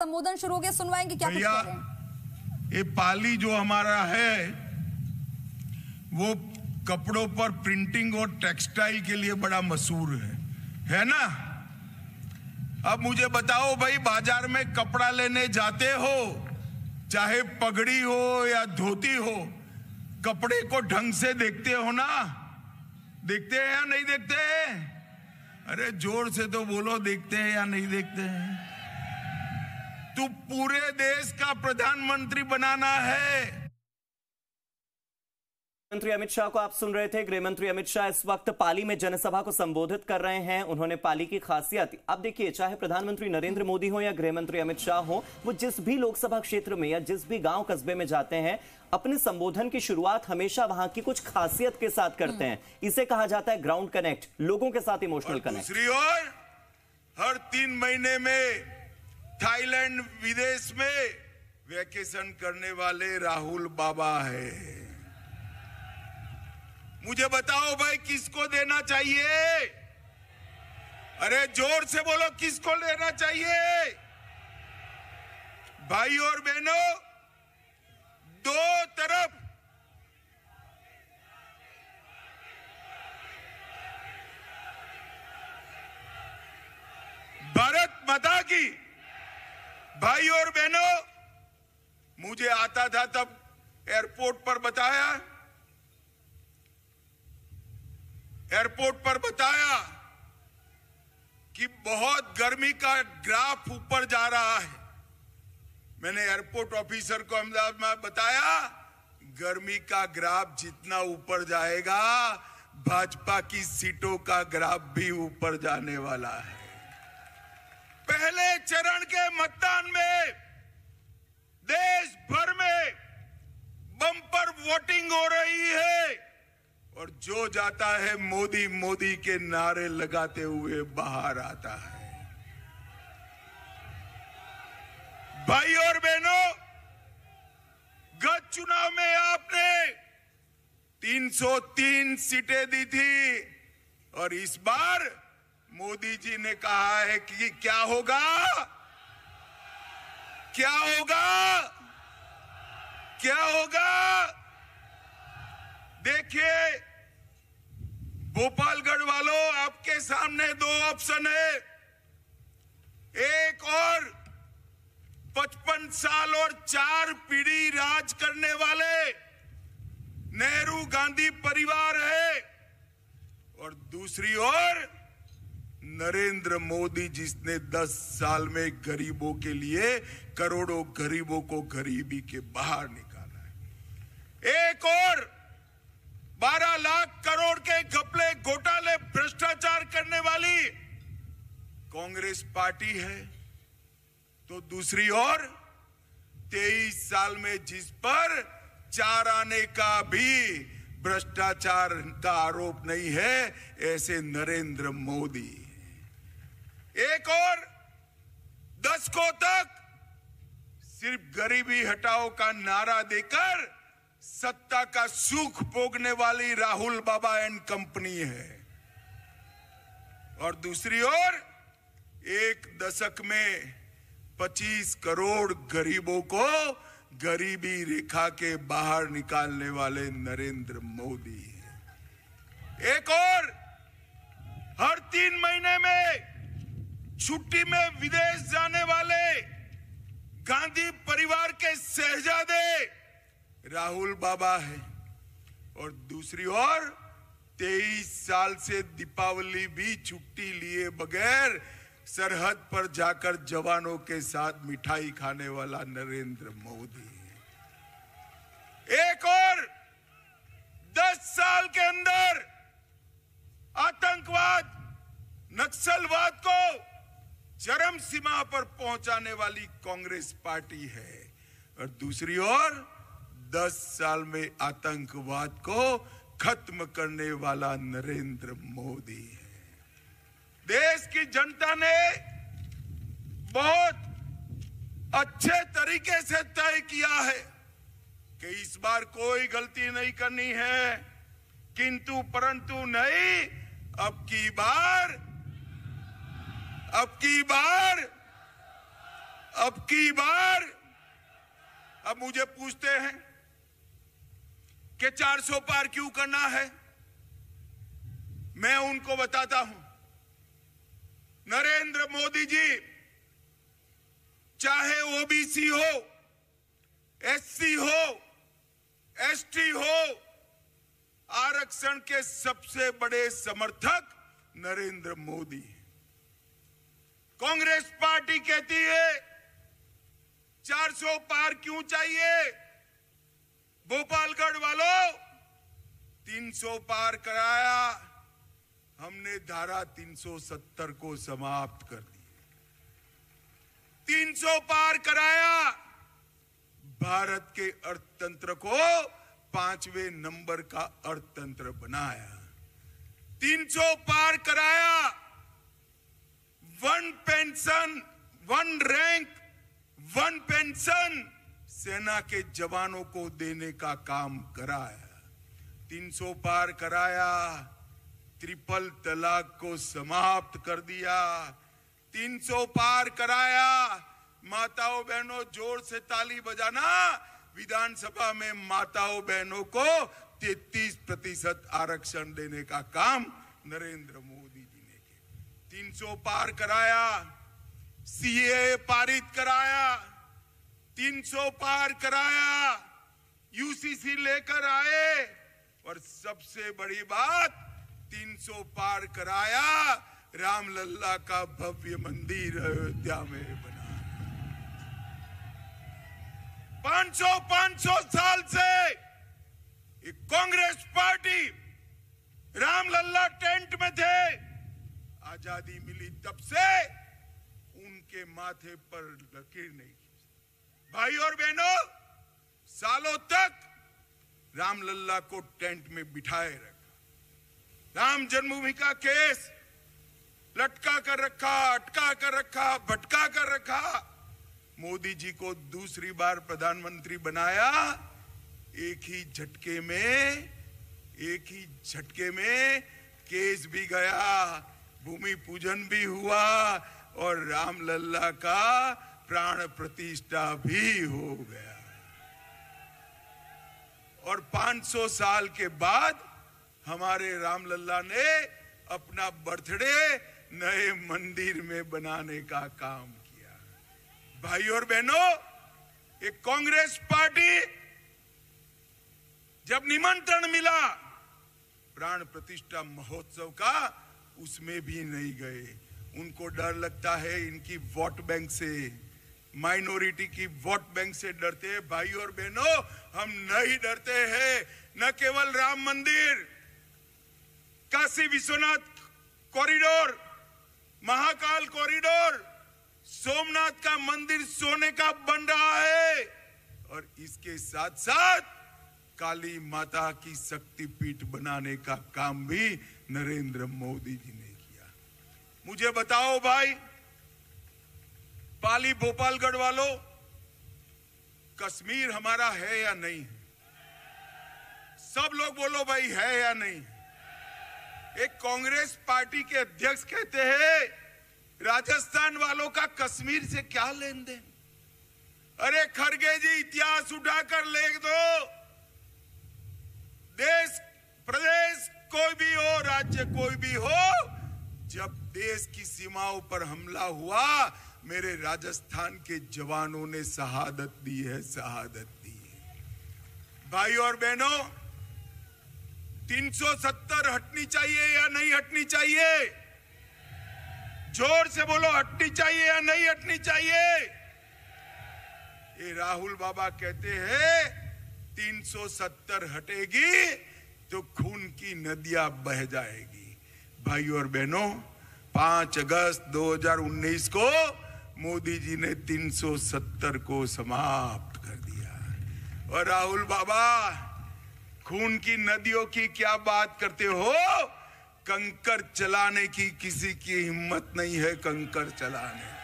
संबोधन शुरू हो गया, सुनवाएंगे क्या कुछ कह रहे हैं। ये पाली जो हमारा है वो कपड़ों पर प्रिंटिंग और टेक्सटाइल के लिए बड़ा मशहूर है ना। अब मुझे बताओ भाई, बाजार में कपड़ा लेने जाते हो, चाहे पगड़ी हो या धोती हो, कपड़े को ढंग से देखते हो ना? देखते हैं या नहीं देखते हैं? अरे जोर से तो बोलो, देखते हैं या नहीं देखते हैं? तू पूरे देश का प्रधानमंत्री बनाना है। मंत्री अमित शाह को आप सुन रहे थे। गृह मंत्री अमित शाह इस वक्त पाली में जनसभा को संबोधित कर रहे हैं। उन्होंने पाली की खासियत, अब देखिए, चाहे प्रधानमंत्री नरेंद्र मोदी हो या गृह मंत्री अमित शाह हो, वो जिस भी लोकसभा क्षेत्र में या जिस भी गांव कस्बे में जाते हैं, अपने संबोधन की शुरुआत हमेशा वहां की कुछ खासियत के साथ करते हैं। इसे कहा जाता है ग्राउंड कनेक्ट, लोगों के साथ इमोशनल कनेक्ट। दूसरी ओर हर 3 महीने में थाईलैंड विदेश में वैकेशन करने वाले राहुल बाबा है। मुझे बताओ भाई, किसको देना चाहिए? अरे जोर से बोलो, किसको लेना चाहिए? भाई और बहनों, दो तरफ भारत माता की। भाई और बहनों, मुझे आता था तब एयरपोर्ट पर बताया कि बहुत गर्मी का ग्राफ ऊपर जा रहा है। मैंने एयरपोर्ट ऑफिसर को अहमदाबाद में बताया, गर्मी का ग्राफ जितना ऊपर जाएगा, भाजपा की सीटों का ग्राफ भी ऊपर जाने वाला है। पहले चरण के मतदान में देश भर में बम्पर वोटिंग हो रही है और जो जाता है मोदी मोदी के नारे लगाते हुए बाहर आता है। भाई और बहनों, गत चुनाव में आपने 303 सीटें दी थी और इस बार मोदी जी ने कहा है कि क्या होगा, क्या होगा, क्या होगा? देखिए भोपालगढ़ वालों, आपके सामने 2 ऑप्शन है। एक और 55 साल और 4 पीढ़ी राज करने वाले नेहरू गांधी परिवार है और दूसरी ओर नरेंद्र मोदी, जिसने 10 साल में गरीबों के लिए करोड़ों गरीबों को गरीबी के बाहर निकाला है। एक और 12 लाख करोड़ के घपले, घोटाले, भ्रष्टाचार करने वाली कांग्रेस पार्टी है, तो दूसरी ओर 23 साल में जिस पर 4 आने का भी भ्रष्टाचार का आरोप नहीं है, ऐसे नरेंद्र मोदी। एक और 10 को तक सिर्फ गरीबी हटाओ का नारा देकर सत्ता का सुख भोगने वाली राहुल बाबा एंड कंपनी है और दूसरी ओर 1 दशक में 25 करोड़ गरीबों को गरीबी रेखा के बाहर निकालने वाले नरेंद्र मोदी है। एक और हर 3 महीने में छुट्टी में विदेश जाने वाले गांधी परिवार के शहजादे राहुल बाबा है और दूसरी ओर 23 साल से दीपावली भी छुट्टी लिए बगैर सरहद पर जाकर जवानों के साथ मिठाई खाने वाला नरेंद्र मोदी है। एक और 10 साल के अंदर आतंकवाद, नक्सलवाद को चरम सीमा पर पहुंचाने वाली कांग्रेस पार्टी है और दूसरी ओर 10 साल में आतंकवाद को खत्म करने वाला नरेंद्र मोदी है। देश की जनता ने बहुत अच्छे तरीके से तय किया है कि इस बार कोई गलती नहीं करनी है, किंतु परंतु नहीं, अब की बार अब की बार अब मुझे पूछते हैं कि 400 पार क्यों करना है। मैं उनको बताता हूं, नरेंद्र मोदी जी चाहे ओबीसी हो, एससी हो, एसटी हो, आरक्षण के सबसे बड़े समर्थक नरेंद्र मोदी हैं। कांग्रेस पार्टी कहती है 400 पार क्यों चाहिए। भोपालगढ़ वालों 300 पार कराया, हमने धारा 370 को समाप्त कर दिया। 300 पार कराया, भारत के अर्थतंत्र को 5वें नंबर का अर्थतंत्र बनाया। 300 पार कराया, 1 पेंशन 1 रैंक 1 पेंशन सेना के जवानों को देने का काम कराया। 300 पार कराया, ट्रिपल तलाक को समाप्त कर दिया। 300 पार कराया, माताओं बहनों जोर से ताली बजाना, विधानसभा में माताओं बहनों को 33% आरक्षण देने का काम नरेंद्र मोदी जी ने किया। 300 पार कराया, सीएए पारित कराया, 300 पार कराया, यूसीसी लेकर आए, और सबसे बड़ी बात 300 पार कराया, रामलल्ला का भव्य मंदिर अयोध्या में बना। 500 साल से एक कांग्रेस पार्टी रामलल्ला टेंट में थे। आजादी मिली तब से उनके माथे पर लकीर नहीं खींची। भाई और बहनों, सालों तक रामलल्ला को टेंट में बिठाए रखा। राम जन्मभूमि का केस लटका कर रखा, अटका कर रखा, भटका कर रखा। मोदी जी को दूसरी बार प्रधानमंत्री बनाया, एक ही झटके में केस भी गया, भूमि पूजन भी हुआ और रामलल्ला का प्राण प्रतिष्ठा भी हो गया। और 500 साल के बाद हमारे रामलल्ला ने अपना बर्थडे नए मंदिर में बनाने का काम किया। भाई और बहनों, एक कांग्रेस पार्टी जब निमंत्रण मिला प्राण प्रतिष्ठा महोत्सव का, उसमें भी नहीं गए। उनको डर लगता है इनकी वोट बैंक से, माइनॉरिटी की वोट बैंक से डरते हैं। भाई और बहनों, हम नहीं डरते हैं। न केवल राम मंदिर, काशी विश्वनाथ कॉरिडोर, महाकाल कॉरिडोर, सोमनाथ का मंदिर सोने का बन रहा है, और इसके साथ साथ काली माता की शक्तिपीठ बनाने का काम भी नरेंद्र मोदी जी ने किया। मुझे बताओ भाई, पाली भोपालगढ़ वालों, कश्मीर हमारा है या नहीं? सब लोग बोलो भाई, है या नहीं? एक कांग्रेस पार्टी के अध्यक्ष कहते हैं राजस्थान वालों का कश्मीर से क्या लेन देन। अरे खड़गे जी, इतिहास उठाकर लिख दो। देश प्रदेश कोई भी हो, राज्य कोई भी हो, जब देश की सीमाओं पर हमला हुआ, मेरे राजस्थान के जवानों ने शहादत दी है, शहादत दी है। भाई और बहनों, 370 हटनी चाहिए या नहीं हटनी चाहिए? जोर से बोलो, हटनी चाहिए या नहीं हटनी चाहिए? ये राहुल बाबा कहते हैं 370 हटेगी तो खून की नदियां बह जाएगी। भाई और बहनों, 5 अगस्त 2019 को मोदी जी ने 370 को समाप्त कर दिया। और राहुल बाबा, खून की नदियों की क्या बात करते हो? कंकर चलाने की किसी की हिम्मत नहीं है, कंकर चलाने की।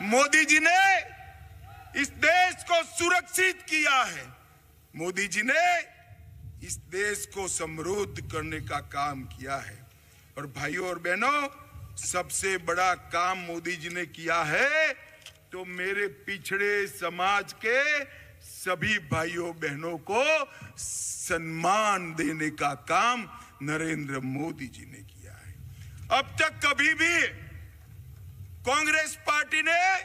मोदी जी ने इस देश को सुरक्षित किया है। मोदी जी ने इस देश को समृद्ध करने का काम किया है। और भाइयों और बहनों, सबसे बड़ा काम मोदी जी ने किया है तो मेरे पिछड़े समाज के सभी भाइयों बहनों को सम्मान देने का काम नरेंद्र मोदी जी ने किया है। अब तक कभी भी कांग्रेस पार्टी ने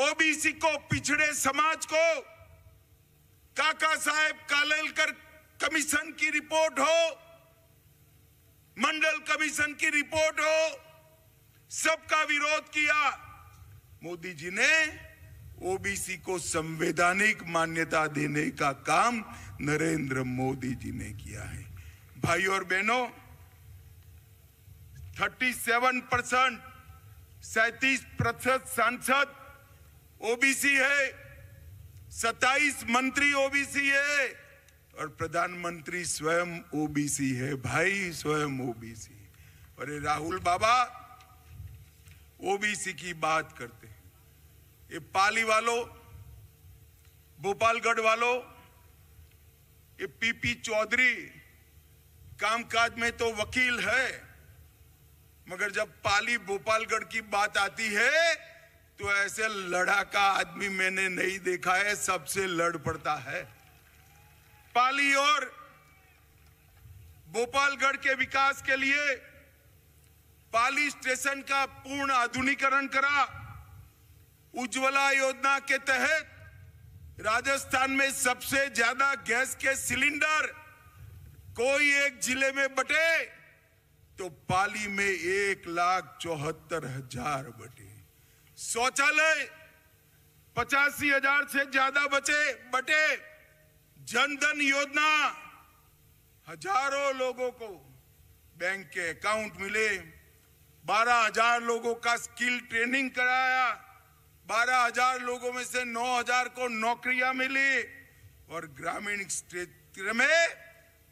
ओबीसी को, पिछड़े समाज को, काका साहेब कालेलकर कमीशन की रिपोर्ट हो, मंडल कमीशन की रिपोर्ट हो, सबका विरोध किया। मोदी जी ने ओबीसी को संवैधानिक मान्यता देने का काम नरेंद्र मोदी जी ने किया है। भाइयों और बहनों, 37% 37% सांसद ओबीसी है, 27 मंत्री ओबीसी है और प्रधानमंत्री स्वयं ओबीसी है। भाई स्वयं ओबीसी। और ये राहुल बाबा ओबीसी की बात करते हैं। ये पाली वालों, भोपालगढ़ वालों, ये पीपी चौधरी कामकाज में तो वकील है, मगर जब पाली भोपालगढ़ की बात आती है तो ऐसे लड़ाका आदमी मैंने नहीं देखा है, सबसे लड़ पड़ता है। पाली और भोपालगढ़ के विकास के लिए पाली स्टेशन का पूर्ण आधुनिकीकरण करा। उज्ज्वला योजना के तहत राजस्थान में सबसे ज्यादा गैस के सिलेंडर कोई एक जिले में बटे तो पाली में 1,74,000 बटे। शौचालय 85,000 से ज्यादा बटे। जनधन योजना हजारों लोगों को बैंक के अकाउंट मिले। 12,000 लोगों का स्किल ट्रेनिंग कराया। 12,000 लोगों में से 9,000 को नौकरियां मिली और ग्रामीण क्षेत्र में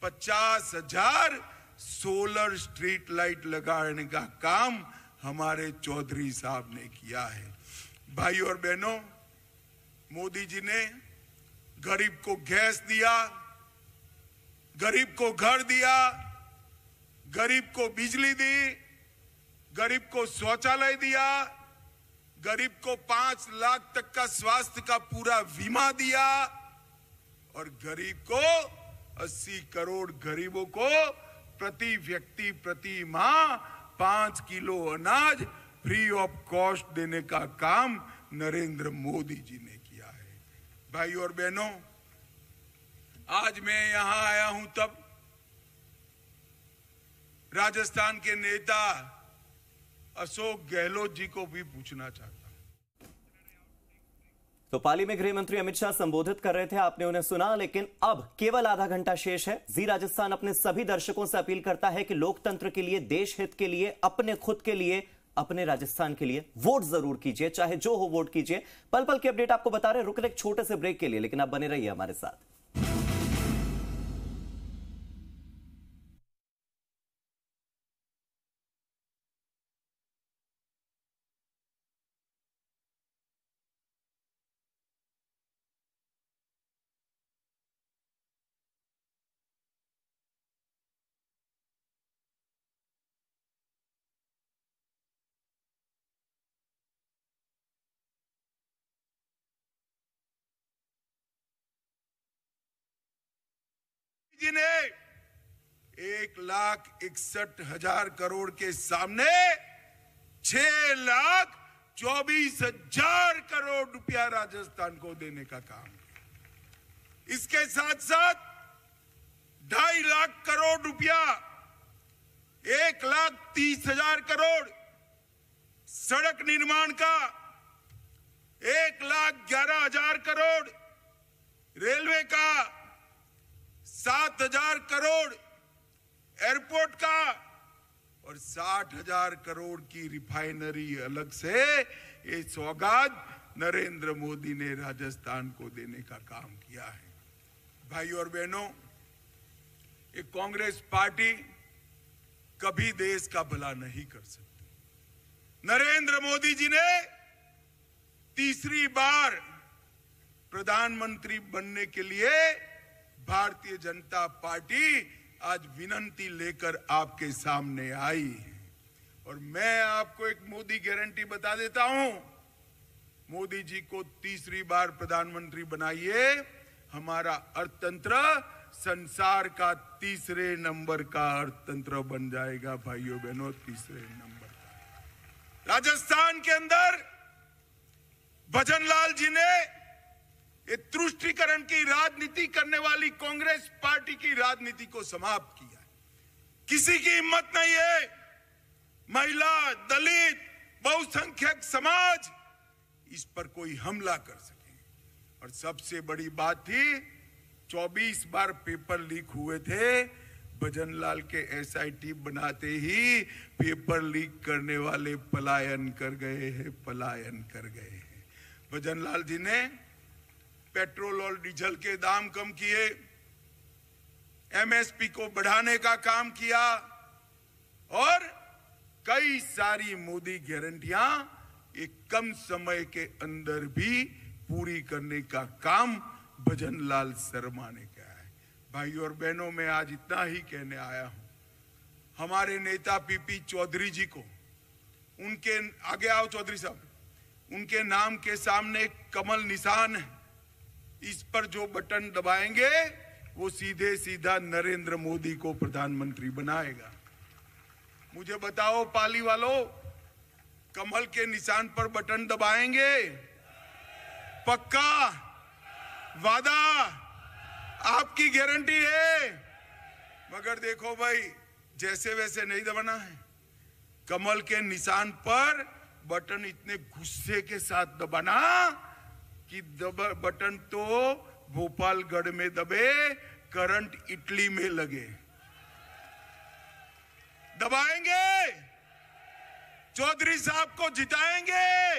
50,000 सोलर स्ट्रीट लाइट लगाने का काम हमारे चौधरी साहब ने किया है। भाई और बहनों, मोदी जी ने गरीब को गैस दिया, गरीब को घर दिया, गरीब को बिजली दी, गरीब को शौचालय दिया, गरीब को 5 लाख तक का स्वास्थ्य का पूरा बीमा दिया और गरीब को 80 करोड़ गरीबों को प्रति व्यक्ति प्रति माह 5 किलो अनाज फ्री ऑफ कॉस्ट देने का काम नरेंद्र मोदी जी ने किया है। भाई और बहनों, आज मैं यहां आया हूं तब राजस्थान के नेता अशोक गहलोत जी को भी पूछना चाहता हूं। तो पाली में गृह मंत्री अमित शाह संबोधित कर रहे थे, आपने उन्हें सुना, लेकिन अब केवल आधा घंटा शेष है। जी राजस्थान अपने सभी दर्शकों से अपील करता है कि लोकतंत्र के लिए, देश हित के लिए, अपने खुद के लिए, अपने राजस्थान के लिए वोट जरूर कीजिए, चाहे जो हो वोट कीजिए। पल पल की अपडेट आपको बता रहे, रुक रहे एक छोटे से ब्रेक के लिए, लेकिन आप बने रहिए हमारे साथ। जी ने 1,61,000 करोड़ के सामने 6,24,000 करोड़ रुपया राजस्थान को देने का काम। इसके साथ साथ 2.5 लाख करोड़ रुपया, 1,30,000 करोड़ सड़क निर्माण का, 1,11,000 करोड़ रेलवे का, 7,000 करोड़ एयरपोर्ट का और 60,000 करोड़ की रिफाइनरी अलग से ये सौगात नरेंद्र मोदी ने राजस्थान को देने का काम किया है। भाई और बहनों, ये कांग्रेस पार्टी कभी देश का भला नहीं कर सकती। नरेंद्र मोदी जी ने तीसरी बार प्रधानमंत्री बनने के लिए भारतीय जनता पार्टी आज विनती लेकर आपके सामने आई है और मैं आपको एक मोदी गारंटी बता देता हूं, मोदी जी को तीसरी बार प्रधानमंत्री बनाइए, हमारा अर्थतंत्र संसार का तीसरे नंबर का अर्थतंत्र बन जाएगा। भाइयों बहनों, तीसरे नंबर का। राजस्थान के अंदर भजनलाल जी ने ये तुष्टीकरण की राजनीति करने वाली कांग्रेस पार्टी की राजनीति को समाप्त किया। किसी की हिम्मत नहीं है महिला, दलित, बहुसंख्यक समाज इस पर कोई हमला कर सके। और सबसे बड़ी बात थी, 24 बार पेपर लीक हुए थे, भजनलाल के एसआईटी बनाते ही पेपर लीक करने वाले पलायन कर गए हैं, पलायन कर गए हैं। भजनलाल जी ने पेट्रोल और डीजल के दाम कम किए, एमएसपी को बढ़ाने का काम किया और कई सारी मोदी गारंटियां एक कम समय के अंदर भी पूरी करने का काम भजनलाल शर्मा ने किया है। भाइयों और बहनों, मैं आज इतना ही कहने आया हूं, हमारे नेता पीपी चौधरी जी को, उनके आगे आओ चौधरी साहब, उनके नाम के सामने एक कमल निशान है, इस पर जो बटन दबाएंगे वो सीधे सीधा नरेंद्र मोदी को प्रधानमंत्री बनाएगा। मुझे बताओ पाली वालों, कमल के निशान पर बटन दबाएंगे? पक्का? वादा? आपकी गारंटी है? मगर देखो भाई, जैसे वैसे नहीं दबाना है। कमल के निशान पर बटन इतने गुस्से के साथ दबाना कि बटन तो भोपालगढ़ में दबे, करंट इटली में लगे। दबाएंगे? चौधरी साहब को जिताएंगे?